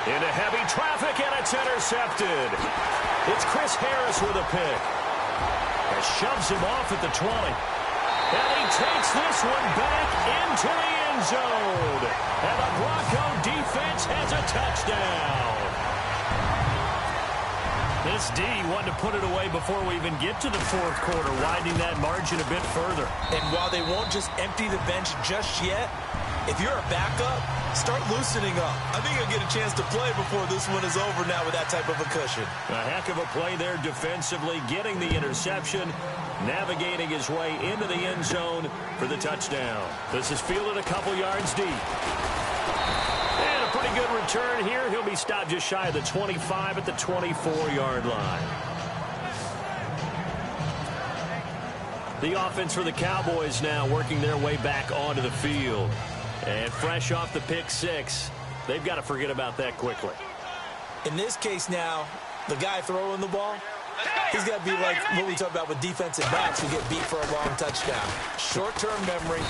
Into heavy traffic, and it's intercepted. It's Chris Harris with a pick. That shoves him off at the 20. And he takes this one back into the end zone. And the Bronco defense has a touchdown. This D wanted to put it away before we even get to the fourth quarter, widening that margin a bit further. And while they won't just empty the bench just yet, if you're a backup, start loosening up. I think you'll get a chance to play before this one is over now with that type of a cushion. A heck of a play there defensively, getting the interception, navigating his way into the end zone for the touchdown. This is fielded a couple yards deep. And a pretty good return here. He'll be stopped just shy of the 25 at the 24-yard line. The offense for the Cowboys now working their way back onto the field. And fresh off the pick 6, they've got to forget about that quickly. In this case now, the guy throwing the ball, he's got to be like what we talk about with defensive backs who get beat for a long touchdown. Short-term memory,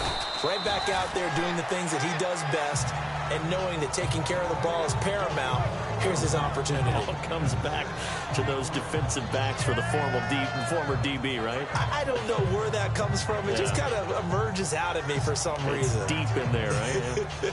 right back out there doing the things that he does best, and knowing that taking care of the ball is paramount. Here's his opportunity. All comes back to those defensive backs for the former DB, right? I don't know where that comes from. It just kind of emerges out of me for some reason. It's deep in there, right?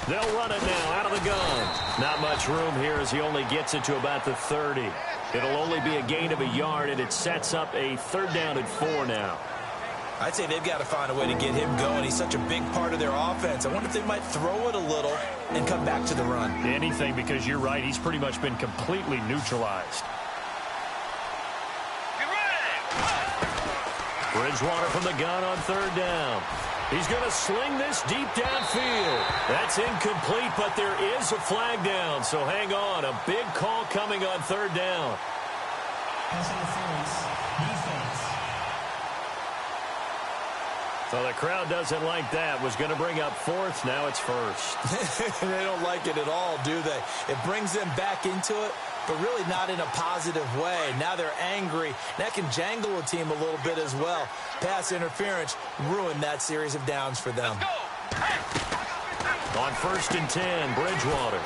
They'll run it now out of the gun. Not much room here as he only gets it to about the 30. It'll only be a gain of a yard, and it sets up a 3rd down and 4 now. I'd say they've got to find a way to get him going. He's such a big part of their offense. I wonder if they might throw it a little and come back to the run. Anything, because you're right. He's pretty much been completely neutralized. Bridgewater from the gun on 3rd down. He's going to sling this deep downfield. That's incomplete, but there is a flag down, so hang on. A big call coming on 3rd down. Pass interference. Defense. So the crowd doesn't like that. Was going to bring up 4th. Now it's 1st. They don't like it at all, do they? It brings them back into it, but really not in a positive way. Now they're angry. That can jangle a team a little bit as well. Pass interference ruined that series of downs for them. On 1st and 10, Bridgewater.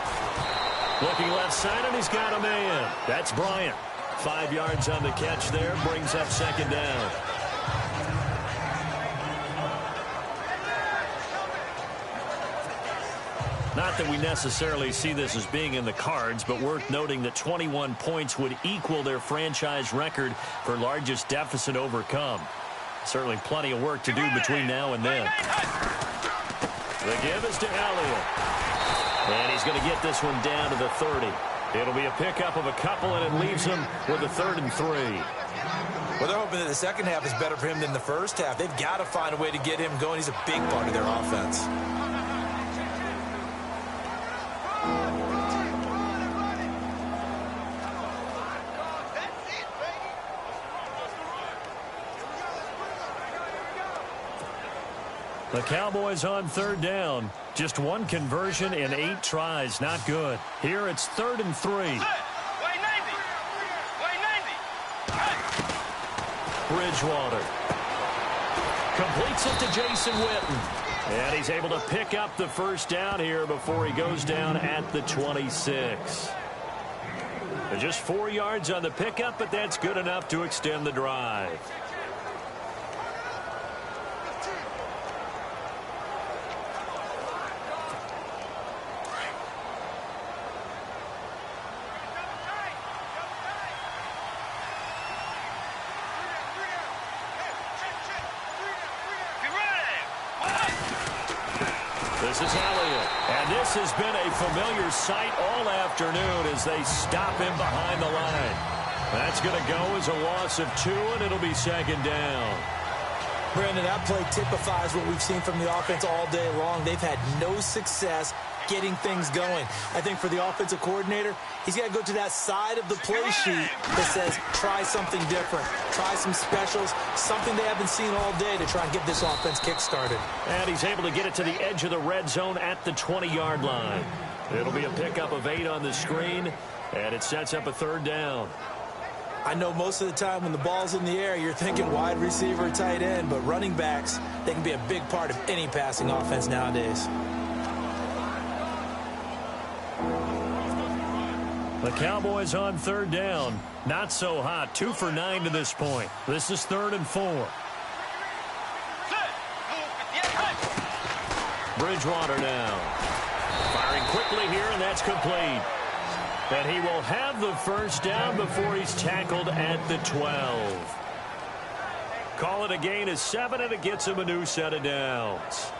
Looking left side, and he's got a man. That's Bryant. 5 yards on the catch there. Brings up 2nd down. Not that we necessarily see this as being in the cards, but worth noting that 21 points would equal their franchise record for largest deficit overcome. Certainly plenty of work to do between now and then. The give is to Elliott. And he's going to get this one down to the 30. It'll be a pickup of a couple, and it leaves him with a 3rd and 3. Well, they're hoping that the second half is better for him than the first half. They've got to find a way to get him going. He's a big part of their offense. The Cowboys on 3rd down. Just 1 conversion in 8 tries. Not good. Here it's 3rd and 3. Bridgewater completes it to Jason Witten. And he's able to pick up the 1st down here before he goes down at the 26. Just 4 yards on the pickup, but that's good enough to extend the drive. This is Elliott, and this has been a familiar sight all afternoon as they stop him behind the line. That's going to go as a loss of 2, and it'll be 2nd down. Brandon, that play typifies what we've seen from the offense all day long. They've had no success getting things going. I think for the offensive coordinator, he's got to go to that side of the play sheet that says, try something different. Try some specials, something they haven't seen all day to try and get this offense kick-started. And he's able to get it to the edge of the red zone at the 20-yard line. It'll be a pickup of 8 on the screen, and it sets up a 3rd down. I know most of the time when the ball's in the air, you're thinking wide receiver, tight end, but running backs, they can be a big part of any passing offense nowadays. The Cowboys on 3rd down. Not so hot. 2 for 9 to this point. This is 3rd and 4. Bridgewater now. Firing quickly here, and that's complete. And he will have the 1st down before he's tackled at the 12. Call it a gain of 7, and it gets him a new set of downs.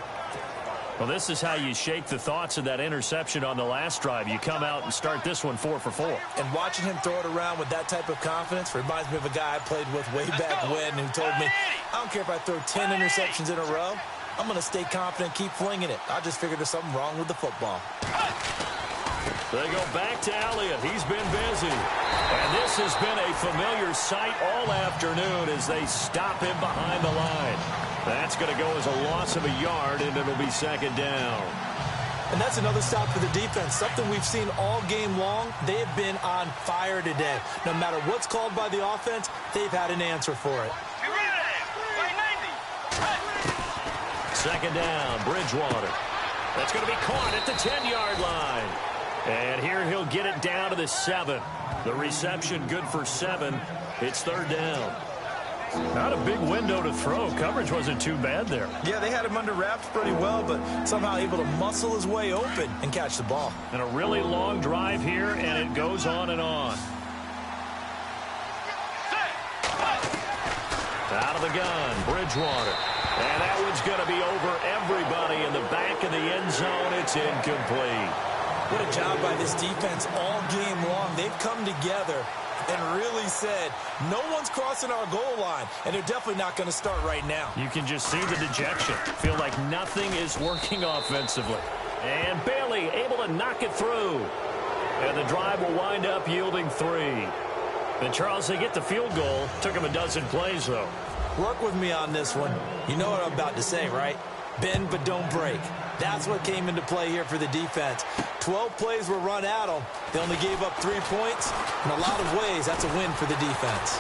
Well, this is how you shake the thoughts of that interception on the last drive. You come out and start this one 4 for 4. And watching him throw it around with that type of confidence reminds me of a guy I played with way back when who told me, I don't care if I throw 10 interceptions in a row. I'm going to stay confident, keep flinging it. I just figured there's something wrong with the football. They go back to Elliott. He's been busy. And this has been a familiar sight all afternoon as they stop him behind the line. That's going to go as a loss of a yard, and it'll be second down. And that's another stop for the defense, something we've seen all game long. They have been on fire today. No matter what's called by the offense, they've had an answer for it. Second down, Bridgewater. That's going to be caught at the 10-yard line. And here he'll get it down to the 7. The reception good for 7. It's third down. Not a big window to throw. Coverage wasn't too bad there. Yeah, they had him under wraps pretty well, but somehow able to muscle his way open and catch the ball. And a really long drive here, and it goes on and on. Out of the gun, Bridgewater. And that one's going to be over everybody in the back of the end zone. It's incomplete. What a job by this defense all game long. They've come together and really said, no one's crossing our goal line, and they're definitely not going to start right now. You can just see the dejection. Feel like nothing is working offensively. And Bailey able to knock it through. And the drive will wind up yielding 3. And Charles, they get the field goal. Took them a dozen plays, though. Work with me on this one. You know what I'm about to say, right? Bend but don't break. That's what came into play here for the defense. 12 plays were run at them. They only gave up 3 points. In a lot of ways, that's a win for the defense.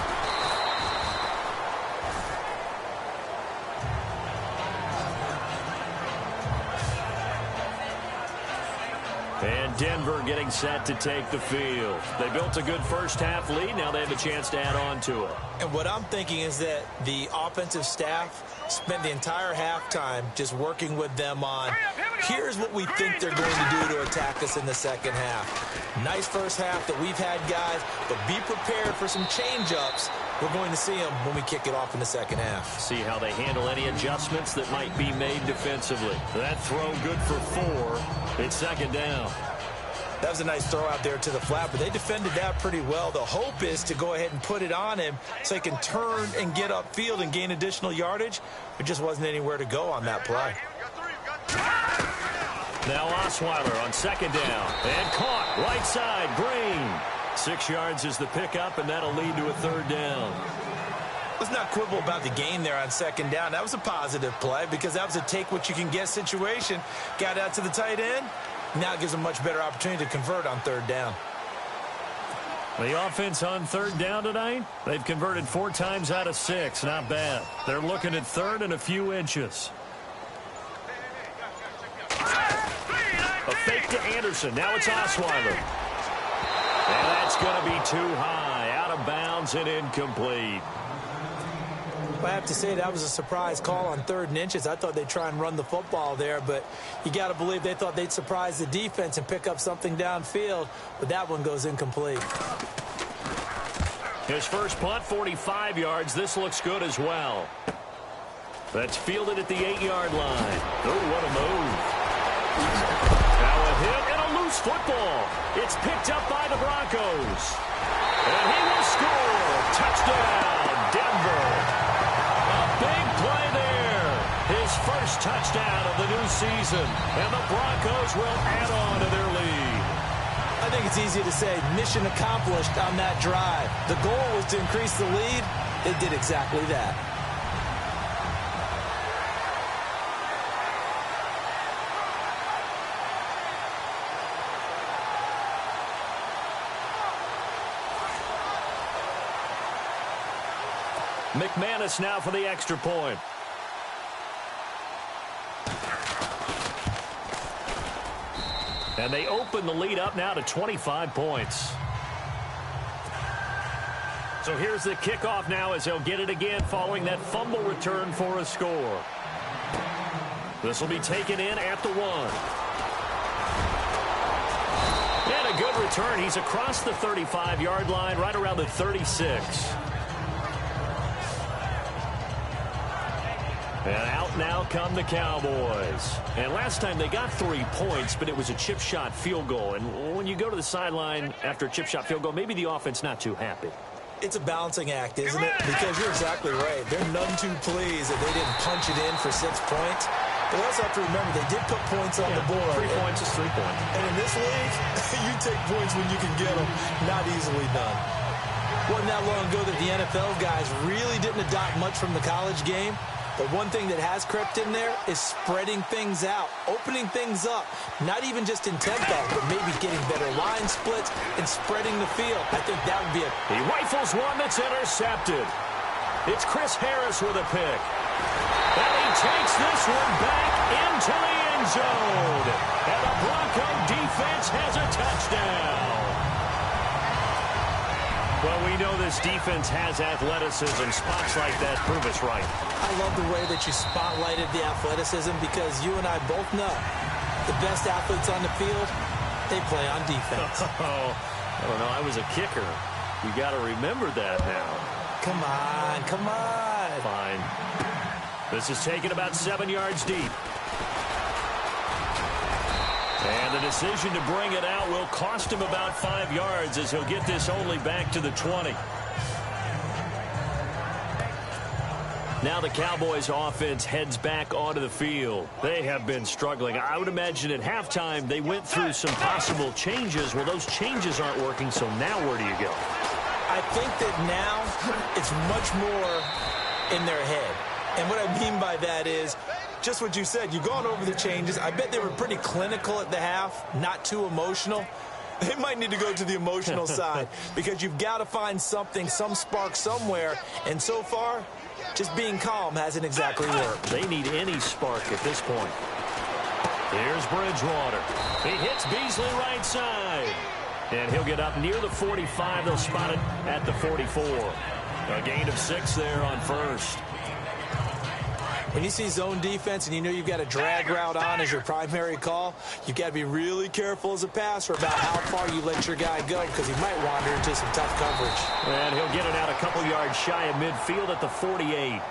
And Denver getting set to take the field. They built a good first-half lead. Now they have a chance to add on to it. And what I'm thinking is that the offensive staff spent the entire halftime just working with them on, here's what we think they're going to do to attack us in the second half. Nice first half that we've had, guys, but be prepared for some change-ups. We're going to see them when we kick it off in the second half. See how they handle any adjustments that might be made defensively. That throw good for 4. It's second down. That was a nice throw out there to the flat, but they defended that pretty well. The hope is to go ahead and put it on him so he can turn and get upfield and gain additional yardage. There just wasn't anywhere to go on that play. Now Osweiler on second down. And caught right side, Green. 6 yards is the pickup, and that'll lead to a third down. Let's not quibble about the gain there on second down. That was a positive play because that was a take-what-you-can-get situation. Got out to the tight end. Now it gives them a much better opportunity to convert on third down. The offense on third down tonight, they've converted 4 times out of 6. Not bad. They're looking at third and a few inches. A fake to Anderson. Now it's Osweiler. And that's going to be too high. Out of bounds and incomplete. I have to say that was a surprise call on 3rd and inches. I thought they'd try and run the football there, but you got to believe they thought they'd surprise the defense and pick up something downfield, but that one goes incomplete. His first punt, 45 yards. This looks good as well. That's fielded at the 8-yard line. Oh, what a move. Now a hit and a loose football. It's picked up by the Broncos. And he will score. Touchdown, Denver. Big play there. His first touchdown of the new season. And the Broncos will add on to their lead. I think it's easy to say mission accomplished on that drive. The goal was to increase the lead. They did exactly that. McManus now for the extra point. And they open the lead up now to 25 points. So here's the kickoff now as they'll get it again following that fumble return for a score. This will be taken in at the 1. And a good return. He's across the 35-yard line, right around the 36. And out now come the Cowboys. And last time they got 3 points, but it was a chip shot field goal. And when you go to the sideline after a chip shot field goal, maybe the offense not too happy. It's a balancing act, isn't it? Because you're exactly right. They're none too pleased that they didn't punch it in for 6 points. But you also have to remember they did put points on the board. 3 points is 3 points. And in this league, you take points when you can get them. Not easily done. Wasn't that long ago that the NFL guys really didn't adopt much from the college game. But one thing that has crept in there is spreading things out, opening things up, not even just in tempo, but maybe getting better line splits and spreading the field. I think that would be He rifles one that's intercepted. It's Chris Harris with a pick. And he takes this one back into the end zone. And the Bronco defense has a touchdown. Well, we know this defense has athleticism. Spots like that prove us right. I love the way that you spotlighted the athleticism because you and I both know the best athletes on the field, they play on defense. Oh, I don't know. I was a kicker. You got to remember that now. Come on, come on. Fine. This is taken about 7 yards deep. And the decision to bring it out will cost him about 5 yards as he'll get this only back to the 20. Now the Cowboys offense heads back onto the field. They have been struggling. I would imagine at halftime they went through some possible changes. Well, those changes aren't working, so now where do you go? I think that now it's much more in their head. And what I mean by that is just what you said. You've gone over the changes. I bet they were pretty clinical at the half, not too emotional. They might need to go to the emotional side because you've got to find something, some spark somewhere. And so far, just being calm hasn't exactly worked. They need any spark at this point. Here's Bridgewater. He hits Beasley right side. And he'll get up near the 45. They'll spot it at the 44. A gain of 6 there on first. When you see zone defense and you know you've got a drag route on as your primary call, you've got to be really careful as a passer about how far you let your guy go because he might wander into some tough coverage. And he'll get it out a couple yards shy of midfield at the 48.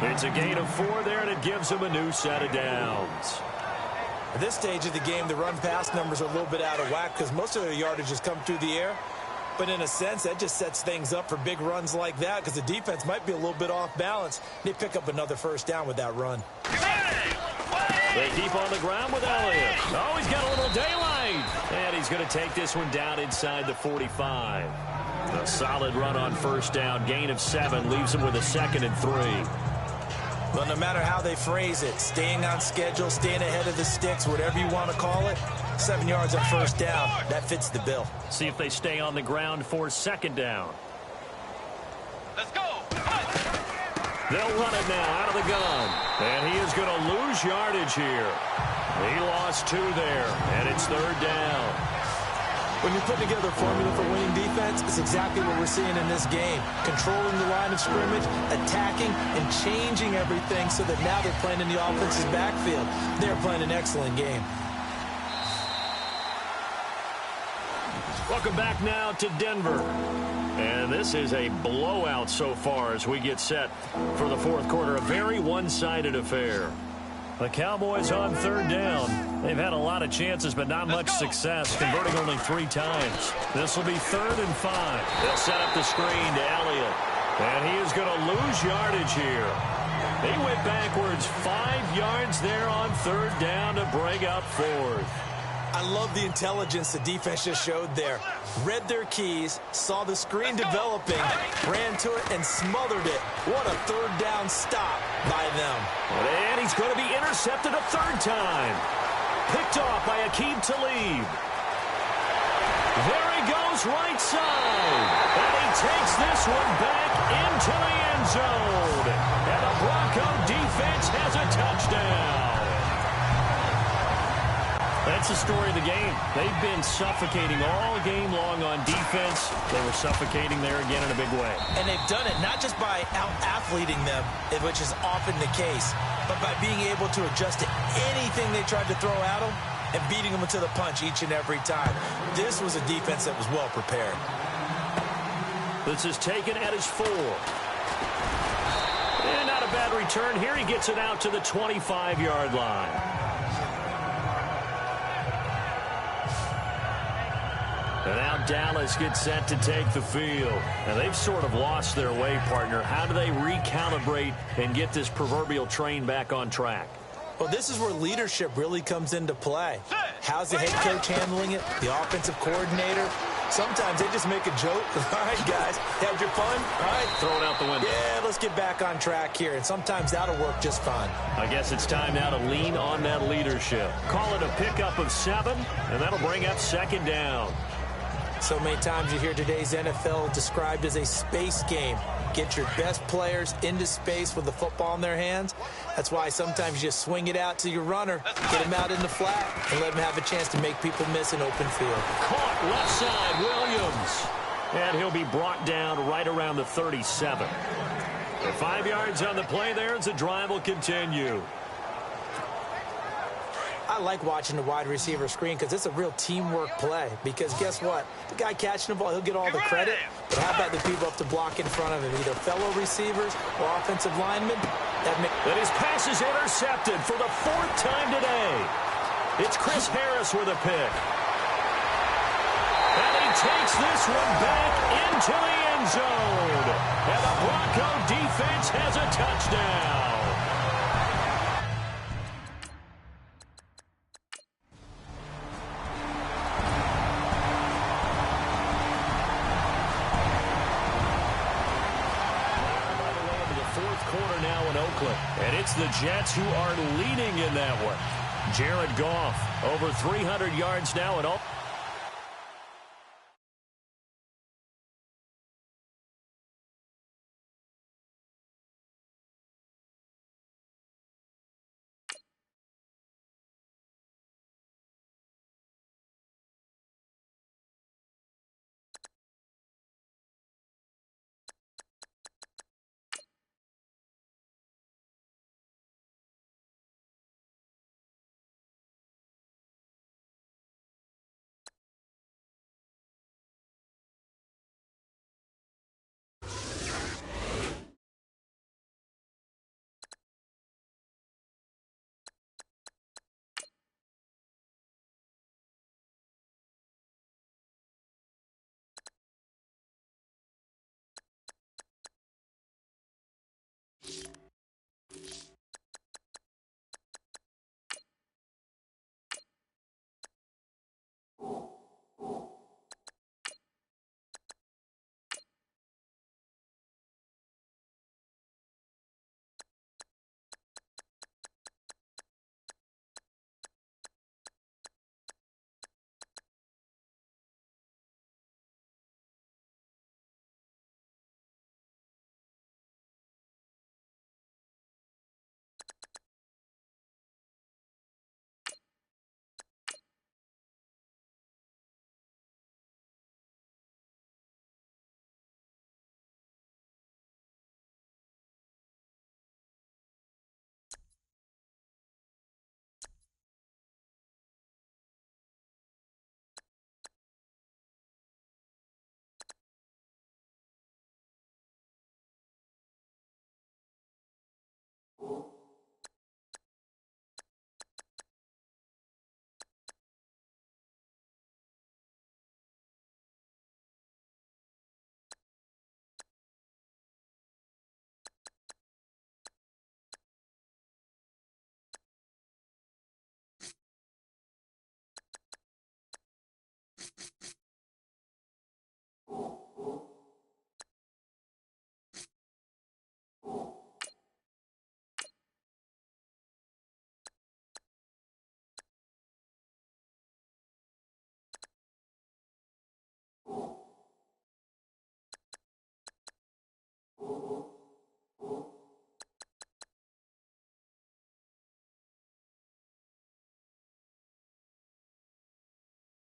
It's a gain of 4 there, and it gives him a new set of downs. At this stage of the game, the run-pass numbers are a little bit out of whack because most of their yardage has come through the air. But in a sense, that just sets things up for big runs like that because the defense might be a little bit off balance. They pick up another first down with that run. They keep on the ground with Elliott. Oh, he's got a little daylight. And he's going to take this one down inside the 45. A solid run on first down. Gain of 7 leaves him with a 2nd and 3. Well, no matter how they phrase it, staying on schedule, staying ahead of the sticks, whatever you want to call it, 7 yards on first down, that fits the bill. See if they stay on the ground for 2nd down. Let's go. They'll run it now out of the gun. And he is going to lose yardage here. He lost 2 there, and it's 3rd down. When you're putting together a formula for winning defense, it's exactly what we're seeing in this game. Controlling the line of scrimmage, attacking, and changing everything so that now they're playing in the offense's backfield. They're playing an excellent game. Welcome back now to Denver. And this is a blowout so far as we get set for the 4th quarter. A very one-sided affair. The Cowboys on 3rd down. They've had a lot of chances, but not much success, converting only 3 times. This will be 3rd and 5. They'll set up the screen to Elliott. And he is going to lose yardage here. They went backwards 5 yards there on 3rd down to bring up 4th. I love the intelligence the defense just showed there. Read their keys, saw the screen developing, ran to it, and smothered it. What a 3rd down stop by them. And he's going to be intercepted a 3rd time. Picked off by Aqib Talib. There he goes right side. And he takes this one back into the end zone. And the Bronco defense has a touchdown. That's the story of the game. They've been suffocating all game long on defense. They were suffocating there again in a big way. And they've done it not just by out-athleting them, which is often the case, but by being able to adjust to anything they tried to throw at them and beating them to the punch each and every time. This was a defense that was well prepared. This is taken at his 4. And not a bad return. Here he gets it out to the 25-yard line. And now Dallas gets set to take the field. And they've sort of lost their way, partner. How do they recalibrate and get this proverbial train back on track? Well, this is where leadership really comes into play. How's the head coach handling it? The offensive coordinator? Sometimes they just make a joke. All right, guys, had your fun? All right. Throw it out the window. Yeah, let's get back on track here. And sometimes that'll work just fine. I guess it's time now to lean on that leadership. Call it a pickup of 7, and that'll bring up 2nd down. So many times you hear today's NFL described as a space game. Get your best players into space with the football in their hands. That's why sometimes you just swing it out to your runner, get him out in the flat, and let him have a chance to make people miss an open field. Caught left side, Williams. And he'll be brought down right around the 37. For 5 yards on the play there as the drive will continue. I like watching the wide receiver screen because it's a real teamwork play. Because guess what? The guy catching the ball, he'll get all the credit. But how about the people up to block in front of him, either fellow receivers or offensive linemen? That his pass is intercepted for the 4th time today. It's Chris Harris with a pick. And he takes this one back into the end zone. And the Bronco defense has a touchdown. Quarter now in Oakland. And it's the Jets who are leading in that one. Jared Goff over 300 yards now in all.